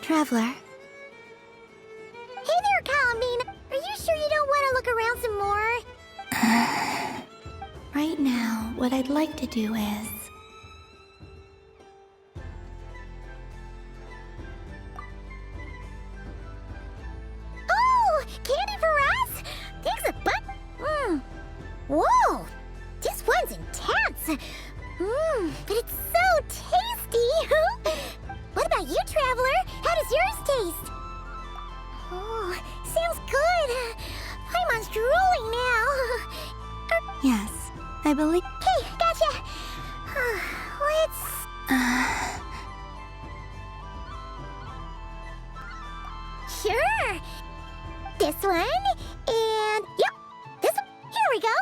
Traveler. Hey there, columbina. Are you sure you don't want to look around some more? Right now, what I'd like to do is... Oh, candy for us? Thanks a butt. Whoa, this one's intense. But it's so tasty. What about you, traveler? How does yours taste? Oh, sounds good. I'm drooling now. Yes, I believe... Hey, gotcha. Let's... Sure. This one, and yep, this one. Here we go.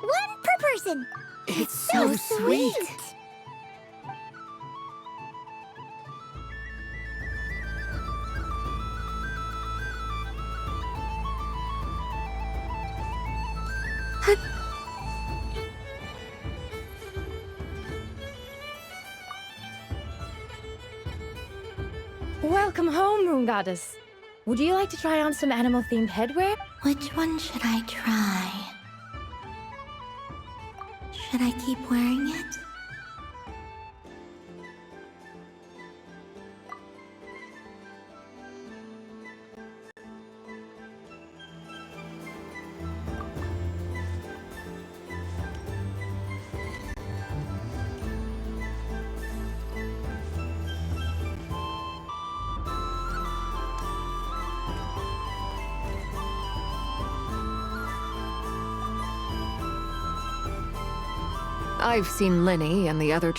One per person. It's so sweet. Welcome home, Moon Goddess. Would you like to try on some animal-themed headwear? Which one should I try? Should I keep wearing it? I've seen Lenny and the other...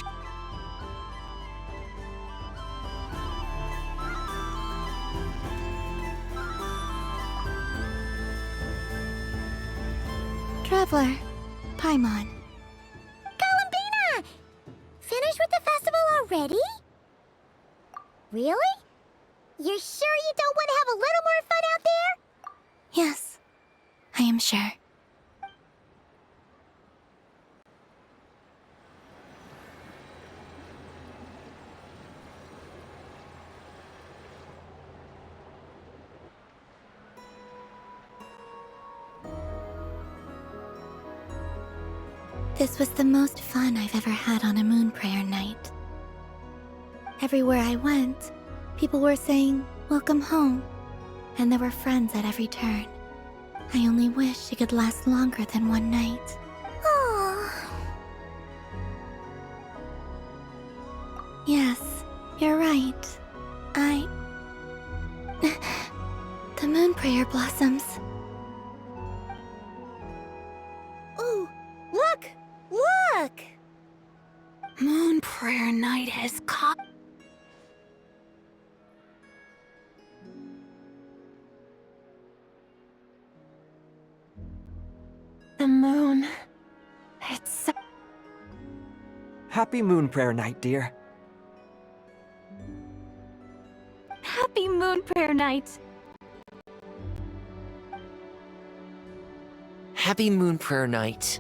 Traveler, Paimon. Columbina! Finished with the festival already? Really? You're sure you don't want to have a little more fun out there? Yes, I am sure. This was the most fun I've ever had on a moon prayer night. Everywhere I went, people were saying, "Welcome home," and there were friends at every turn. I only wish it could last longer than one night. Oh. Yes, you're right. The moon prayer blossoms. Ooh, look! Look! Moon prayer night has come. The moon. It's so... Happy Moon Prayer Night, dear. Happy Moon Prayer Night! Happy Moon Prayer Night.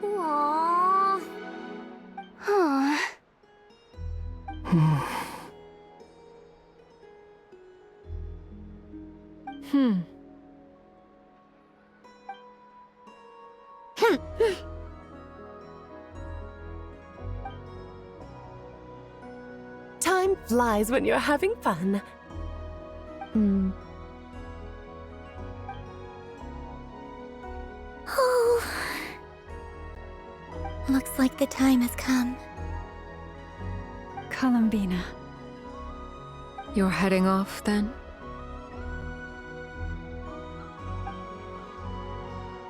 Aww. Huh. Time flies when you're having fun. Oh. Looks like the time has come. Columbina. You're heading off, then?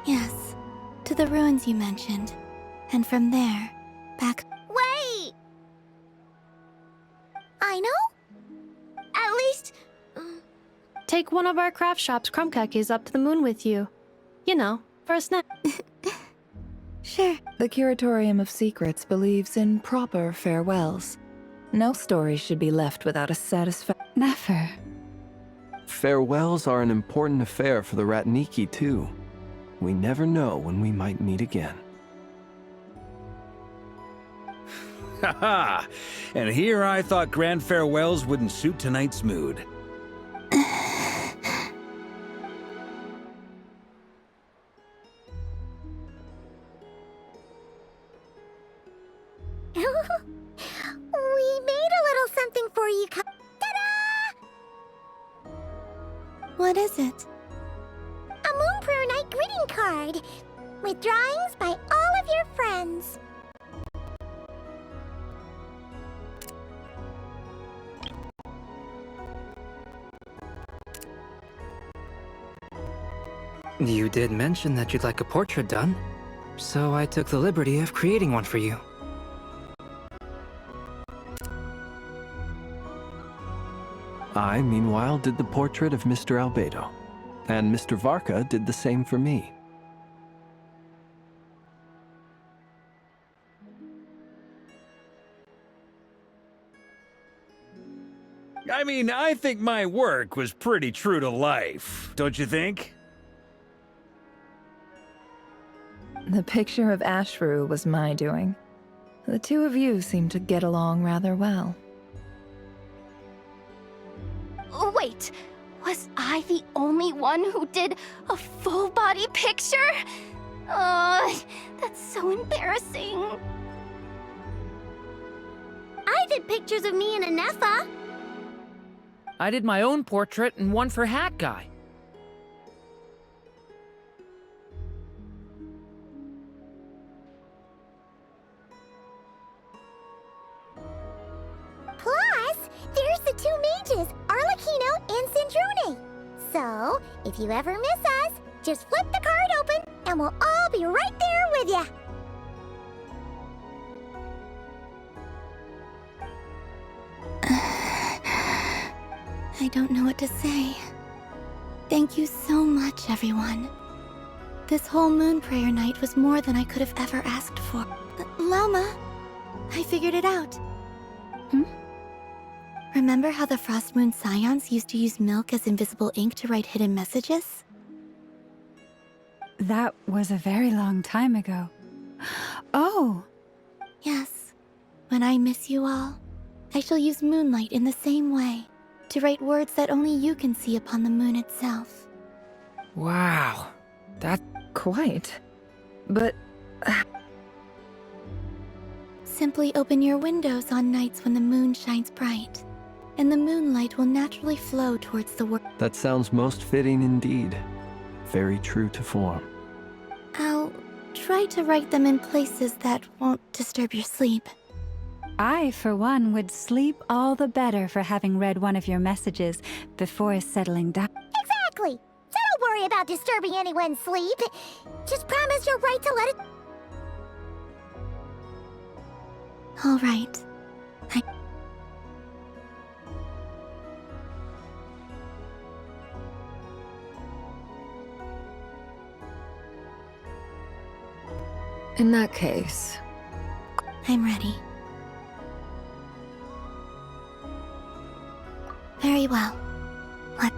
Yes, to the ruins you mentioned. And from there, back... Wait! I know? At least... Take one of our craft shop's crumb cookies up to the moon with you. You know, for a snack. Sure. The Curatorium of Secrets believes in proper farewells. No story should be left without a satisfactory... Never. Farewells are an important affair for the Ratniki, too. We never know when we might meet again. Haha! And here I thought grand farewells wouldn't suit tonight's mood. We made a little something for you. Ta-da! What is it? A Moon Prayer Night greeting card with drawings by all of your friends. You did mention that you'd like a portrait done, so I took the liberty of creating one for you. I, meanwhile, did the portrait of Mr. Albedo, and Mr. Varka did the same for me. I mean, I think my work was pretty true to life, don't you think? The picture of Ashru was my doing. The two of you seem to get along rather well. Wait, was I the only one who did a full body picture? That's so embarrassing. I did pictures of me and Anefa. I did my own portrait and one for Hat Guy. Plus, there's the two mages, Arlecchino and Sandrone. So, if you ever miss us, just flip the card open and we'll all be right there with ya. I don't know what to say. Thank you so much, everyone. This whole Moon Prayer Night was more than I could have ever asked for. Lama, I figured it out. Remember how the Frost Moon Scions used to use milk as invisible ink to write hidden messages? That was a very long time ago. Oh! Yes. When I miss you all, I shall use moonlight in the same way, to write words that only you can see upon the moon itself. Wow. That... Quite. But... Simply open your windows on nights when the moon shines bright, and the moonlight will naturally flow towards the world. That sounds most fitting indeed. Very true to form. I'll try to write them in places that won't disturb your sleep. I, for one, would sleep all the better for having read one of your messages before settling down. Exactly. So don't worry about disturbing anyone's sleep. Just promise you'll write to let it... All right. In that case... I'm ready. Very well. Let...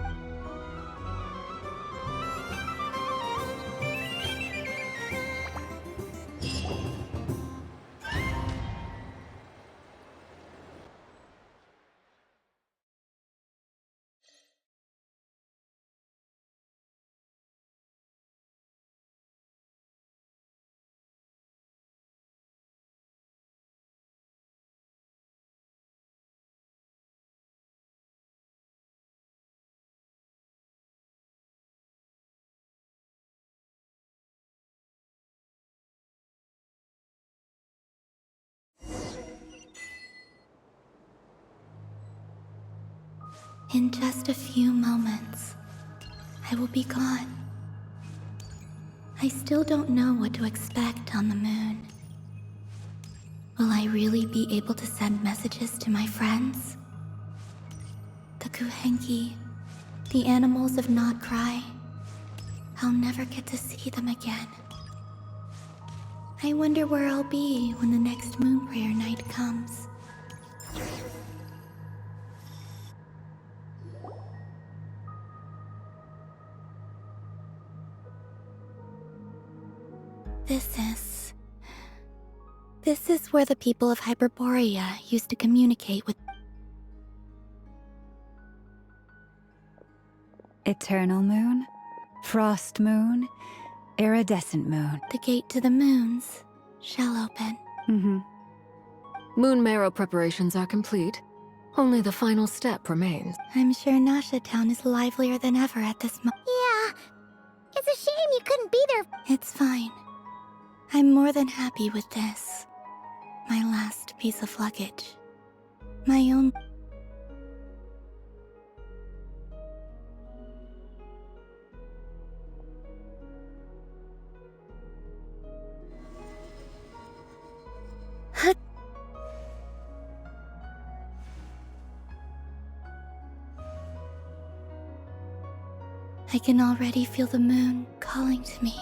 In just a few moments, I will be gone. I still don't know what to expect on the moon. Will I really be able to send messages to my friends? The Kuhenki, the animals of Nod Cry. I'll never get to see them again. I wonder where I'll be when the next Moon Prayer Night comes. This is where the people of Hyperborea used to communicate with Eternal moon, frost moon, iridescent moon. the gate to the moons. Shall open. Mm-hmm. Moon marrow preparations are complete. Only the final step remains. I'm sure Nasha Town is livelier than ever at this moment. Yeah. It's a shame you couldn't be there. It's fine. I'm more than happy with this. My last piece of luggage. My own. I can already feel the moon calling to me.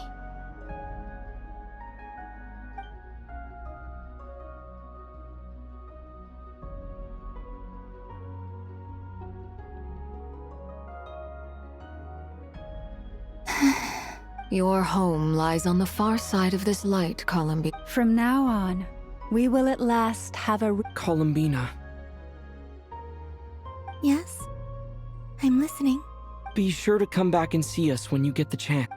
Your home lies on the far side of this light, Columbina. From now on, we will at last have a... Columbina, Yes? I'm listening. be sure to come back and see us when you get the chance.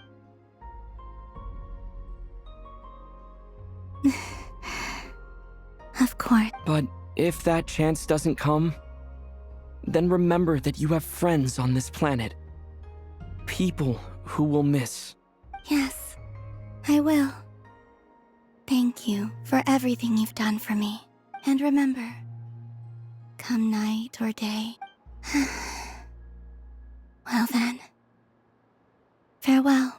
Of course. But if that chance doesn't come, then remember that you have friends on this planet. People who will miss. Yes, I will. Thank you for everything you've done for me. And remember, come night or day. Well then, farewell.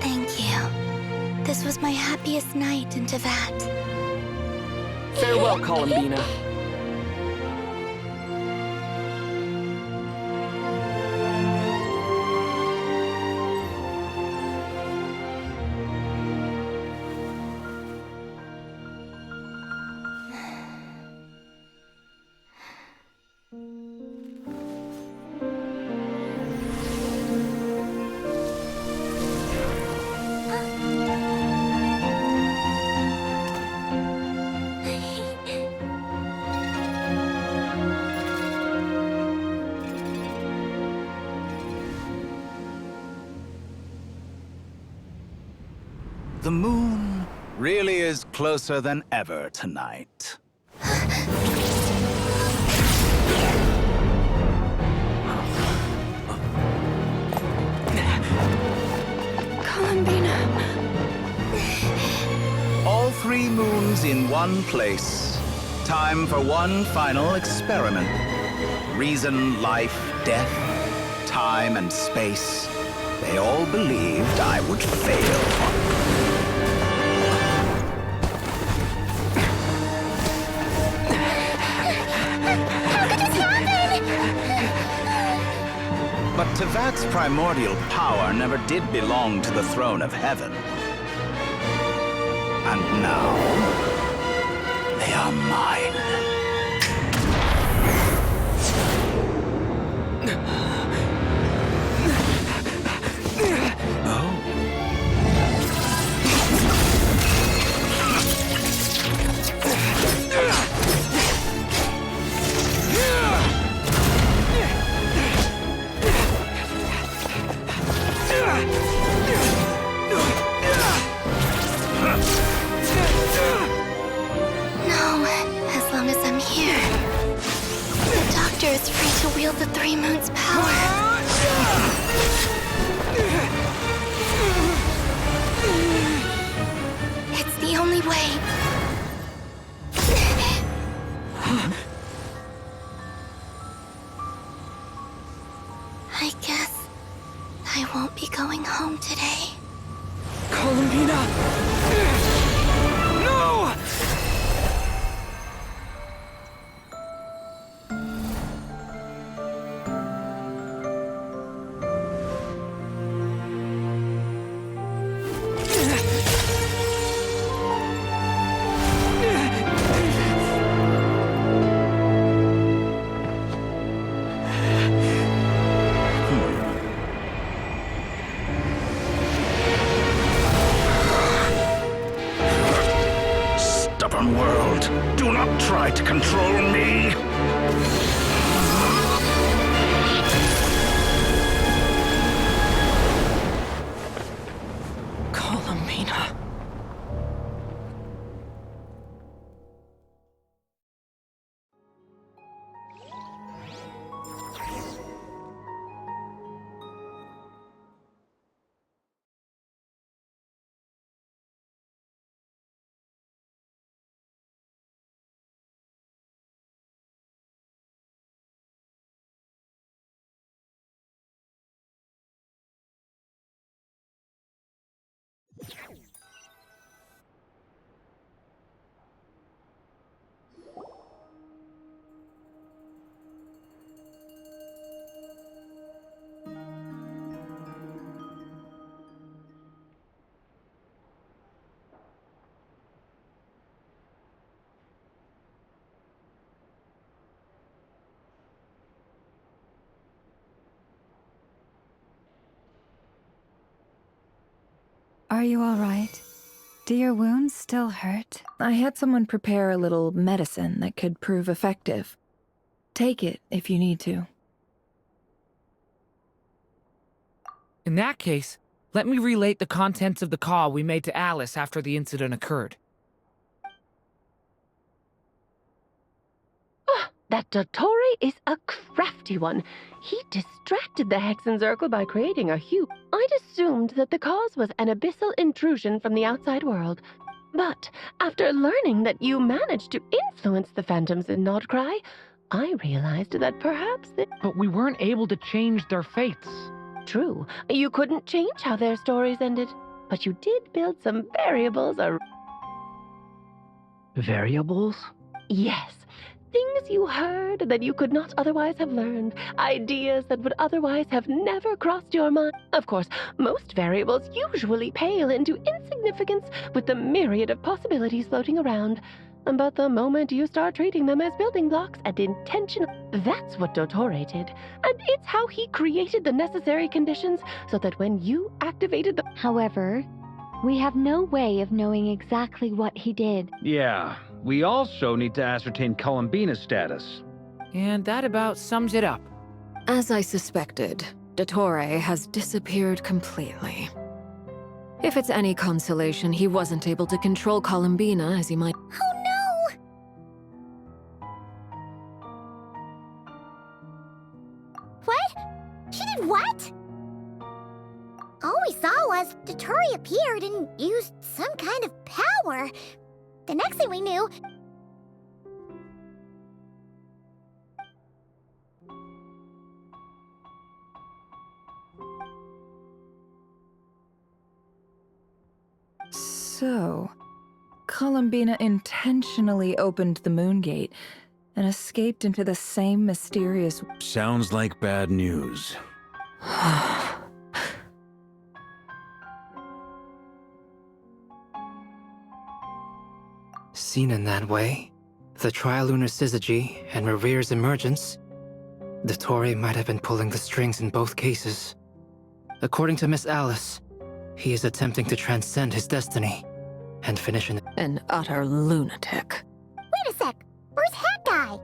Thank you. This was my happiest night in Tevat. Farewell, Columbina. The moon really is closer than ever tonight. Columbina. All 3 moons in one place. Time for one final experiment. Reason, life, death, time, and space. They all believed I would fail. But Tevat's primordial power never did belong to the throne of heaven. And now, they are mine. No, as long as I'm here. The Doctor is free to wield the 3 moons' power. It's the only way. I guess I won't be going home today. Columbina! No! Mision world. Do not try to control me. Columbina. Are you all right? Do your wounds still hurt? I had someone prepare a little medicine that could prove effective. Take it if you need to. In that case, let me relate the contents of the call we made to Alice after the incident occurred. That Dottore is a crafty one. He distracted the Hexenzirkel by creating a hue. I'd assumed that the cause was an abyssal intrusion from the outside world. But after learning that you managed to influence the phantoms in Nodcry, I realized that perhaps But we weren't able to change their fates. True, you couldn't change how their stories ended, but you did build some variables Variables? Yes. Things you heard that you could not otherwise have learned. Ideas that would otherwise have never crossed your mind. Of course, most variables usually pale into insignificance with the myriad of possibilities floating around. But the moment you start treating them as building blocks and intentional, that's what Dottore did. And it's how he created the necessary conditions so that when you activated the... However, we have no way of knowing exactly what he did. Yeah, we also need to ascertain Columbina's status. And that about sums it up. As I suspected, Dottore has disappeared completely. If it's any consolation, he wasn't able to control Columbina as he might. Oh no! What? She did what? All we saw was Dottore appeared and used some kind of power. The next thing we knew... So, Columbina intentionally opened the moon gate and escaped into the same mysterious... Sounds like bad news. Seen in that way, the trilunar syzygy and Revere's emergence, Dottore might have been pulling the strings in both cases. According to Miss Alice, he is attempting to transcend his destiny and finish an utter lunatic. Wait a sec, where's Hat Guy?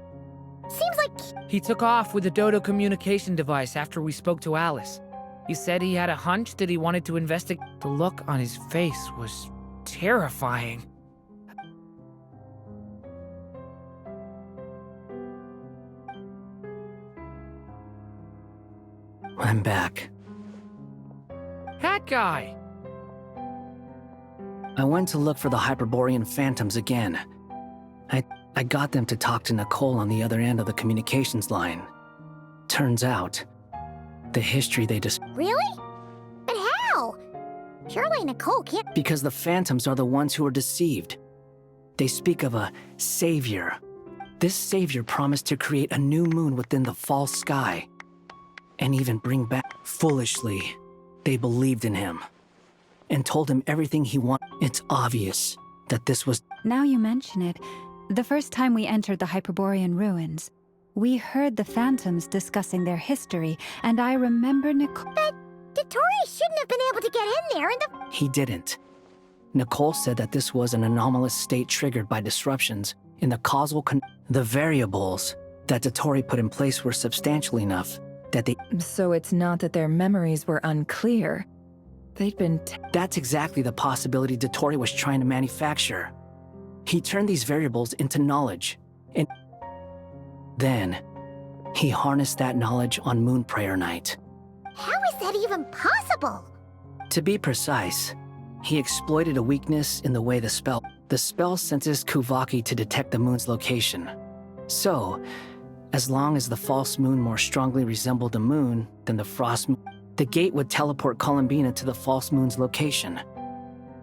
Seems like... He took off with the Dodo communication device after we spoke to Alice. He said he had a hunch that he wanted to investigate. The look on his face was terrifying. I'm back. Hat Guy! I went to look for the Hyperborean phantoms again. I got them to talk to Nicole on the other end of the communications line. Turns out, the history they Really? But how? Surely Nicole can't... Because the phantoms are the ones who are deceived. They speak of a savior. This savior promised to create a new moon within the false sky. And even bring back... Foolishly, they believed in him. And told him everything he wanted. It's obvious that this was... Now you mention it, the first time we entered the Hyperborean ruins, we heard the phantoms discussing their history, and I remember Nicole... But Dottore shouldn't have been able to get in there in the... He didn't. Nicole said that this was an anomalous state triggered by disruptions in the the variables that Dottore put in place were substantial enough that they... So it's not that their memories were unclear. They'd been... That's exactly the possibility Dottore was trying to manufacture. He turned these variables into knowledge, and then he harnessed that knowledge on Moon Prayer Night. How is that even possible? To be precise, he exploited a weakness in the way the spell senses Kuvaki to detect the moon's location. So, as long as the false moon more strongly resembled the moon than the frost moon, the gate would teleport Columbina to the false moon's location.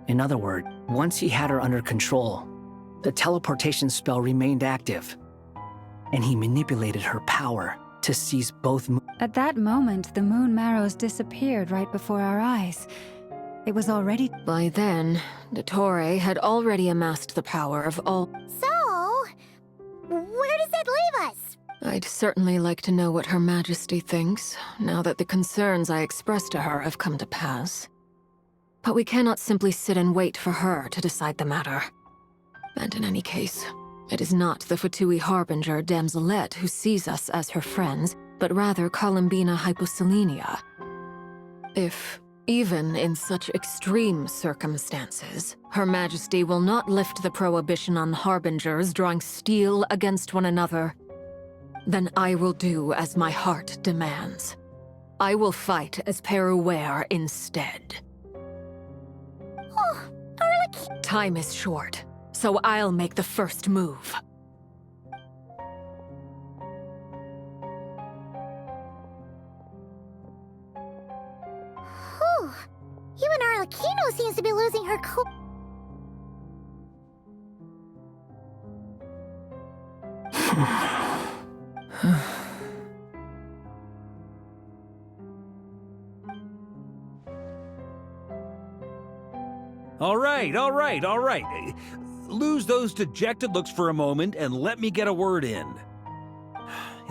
In other words, once he had her under control, the teleportation spell remained active, and he manipulated her power to seize both moons. At that moment, the moon marrows disappeared right before our eyes. It was already... By then, Dottore had already amassed the power of all... So, where does that leave us? I'd certainly like to know what Her Majesty thinks, now that the concerns I expressed to her have come to pass. But we cannot simply sit and wait for her to decide the matter. And in any case, it is not the Fatui Harbinger Damselette who sees us as her friends, but rather Columbina Hyposelenia. If, even in such extreme circumstances, Her Majesty will not lift the prohibition on Harbingers drawing steel against one another, then I will do as my heart demands. I will fight as Peruware instead. Oh, Arlecchino! Time is short, so I'll make the first move. Whew. Even Arlecchino seems to be losing her cool. All right. Lose those dejected looks for a moment and let me get a word in.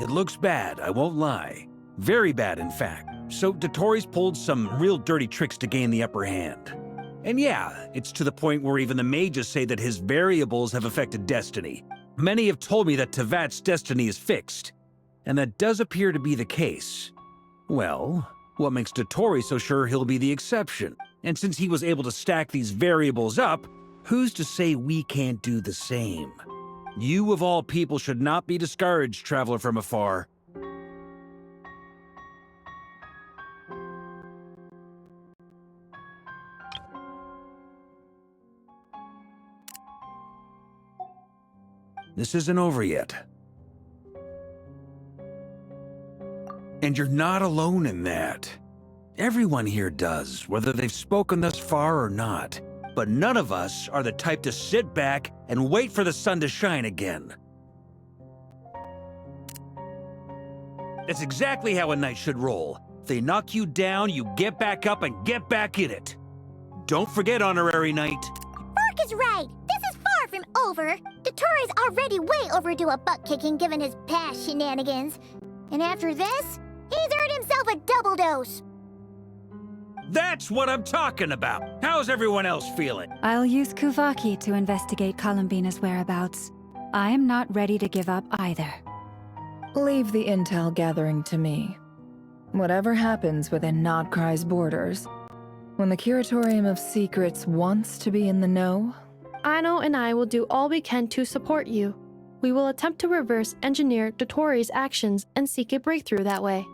It looks bad, I won't lie. Very bad, in fact. So Dottore's pulled some real dirty tricks to gain the upper hand. And yeah, it's to the point where even the mages say that his variables have affected destiny. Many have told me that Tevat's destiny is fixed, and that does appear to be the case. Well, what makes Dottore so sure he'll be the exception? And since he was able to stack these variables up, who's to say we can't do the same? You of all people should not be discouraged, traveler from afar. This isn't over yet. And you're not alone in that. Everyone here does, whether they've spoken thus far or not. But none of us are the type to sit back and wait for the sun to shine again. That's exactly how a knight should roll. If they knock you down, you get back up and get back in it. Don't forget, honorary knight. Vark is right. This is far from over. Dottore's already way overdue a butt-kicking given his past shenanigans. And after this, he's earned himself a double dose. That's what I'm talking about. How's everyone else feeling? I'll use Kuvaki to investigate Columbina's whereabouts. I am not ready to give up either. Leave the intel gathering to me. Whatever happens within Nodcry's borders, when the Curatorium of Secrets wants to be in the know, Ano and I will do all we can to support you. We will attempt to reverse engineer Dottore's actions and seek a breakthrough that way.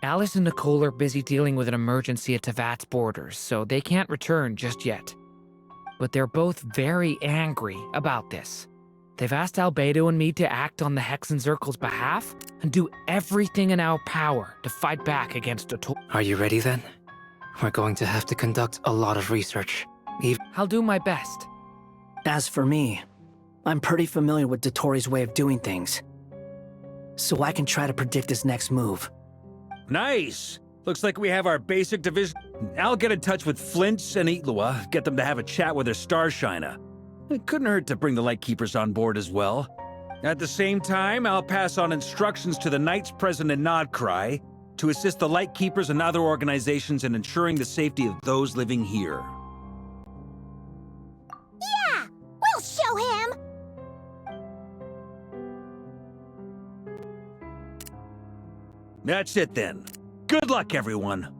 Alice and Nicole are busy dealing with an emergency at Tevat's borders, so they can't return just yet. But they're both very angry about this. They've asked Albedo and me to act on the Hexen Circle's behalf and do everything in our power to fight back against Dottore. Are you ready then? We're going to have to conduct a lot of research. I'll do my best. As for me, I'm pretty familiar with Dottore's way of doing things, so I can try to predict his next move. Nice! Looks like we have our basic division. I'll get in touch with Flints and Itlua, get them to have a chat with their Starshiner. It couldn't hurt to bring the Lightkeepers on board as well. At the same time, I'll pass on instructions to the knights present in Nodcry. to assist the Lightkeepers and other organizations in ensuring the safety of those living here. Yeah! We'll show him! That's it then. Good luck, everyone.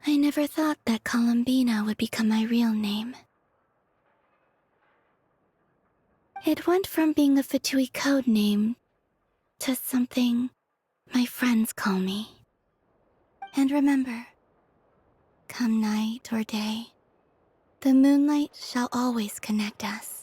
I never thought that Columbina would become my real name. It went from being a Fatui code name to something my friends call me. And remember, come night or day, the moonlight shall always connect us.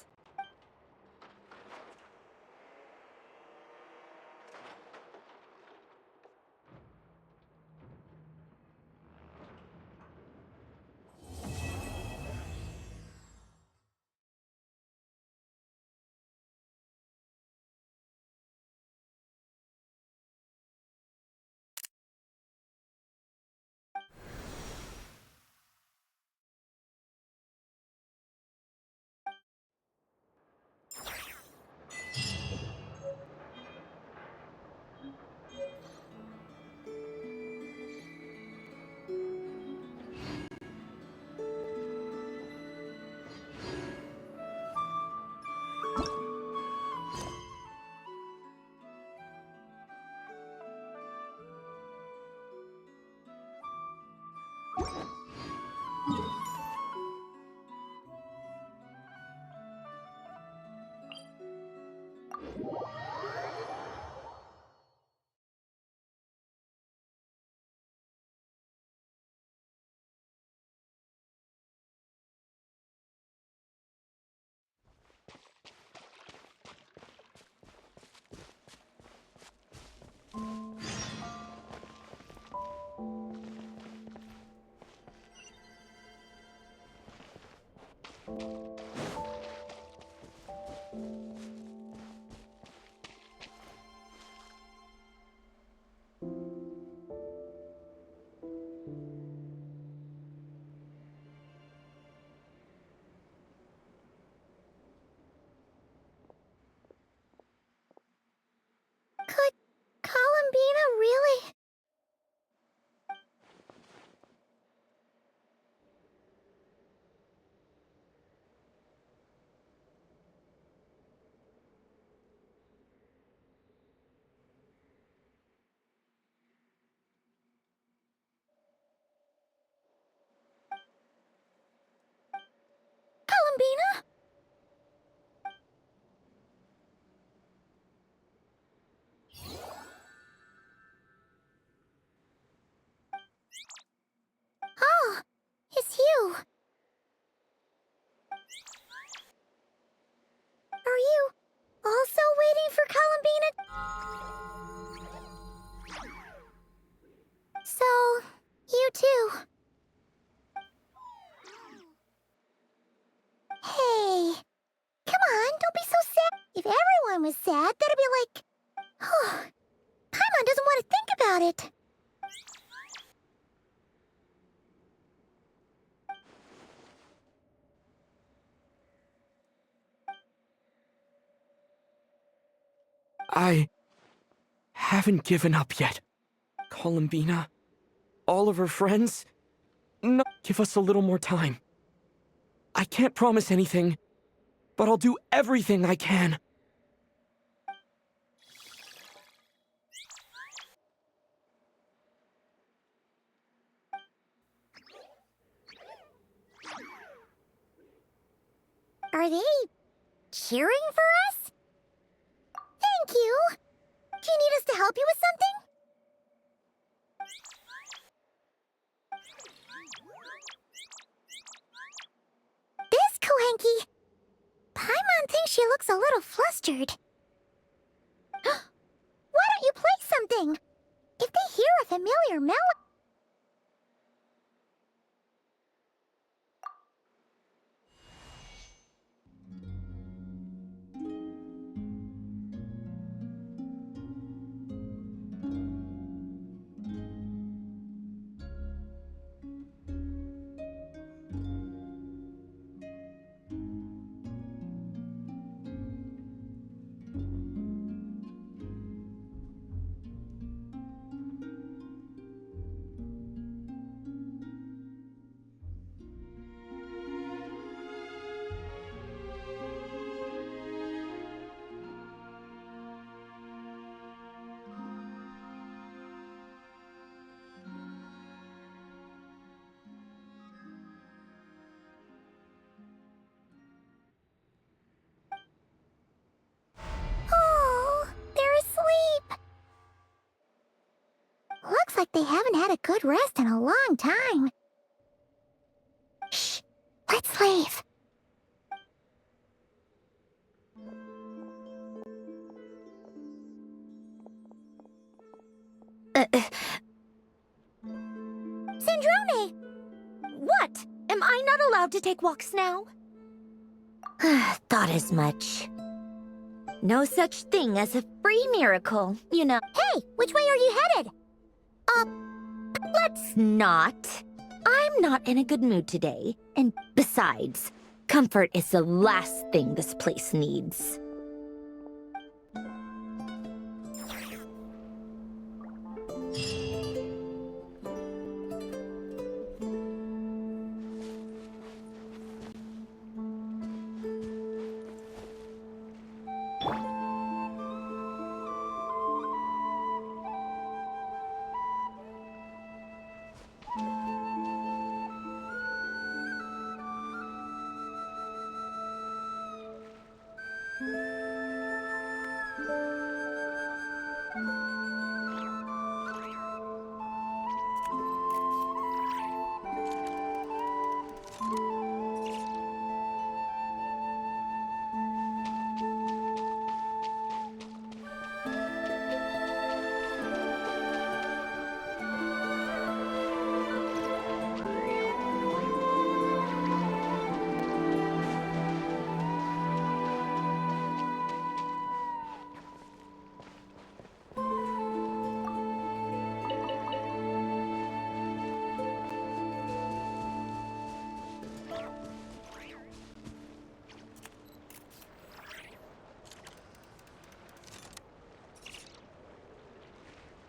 Could Columbina really? Columbina? Oh, it's you. Are you also waiting for Columbina? So, you too. Hey, come on, don't be so sad. If everyone was sad, that'd be like... Oh, Paimon doesn't want to think about it. I haven't given up yet. Columbina, all of her friends, no, give us a little more time. I can't promise anything, but I'll do everything I can. Are they cheering for us? Thank you. Do you need us to help you with something? This Kohenki. Paimon thinks she looks a little flustered. Why don't you play something? If they hear a familiar melody... Oh, they're asleep. Looks like they haven't had a good rest in a long time. Shh, let's leave. Syndrome! What? Am I not allowed to take walks now? Thought as much. No such thing as a free miracle, you know. Hey, which way are you headed? Let's not. I'm not in a good mood today. And besides, comfort is the last thing this place needs.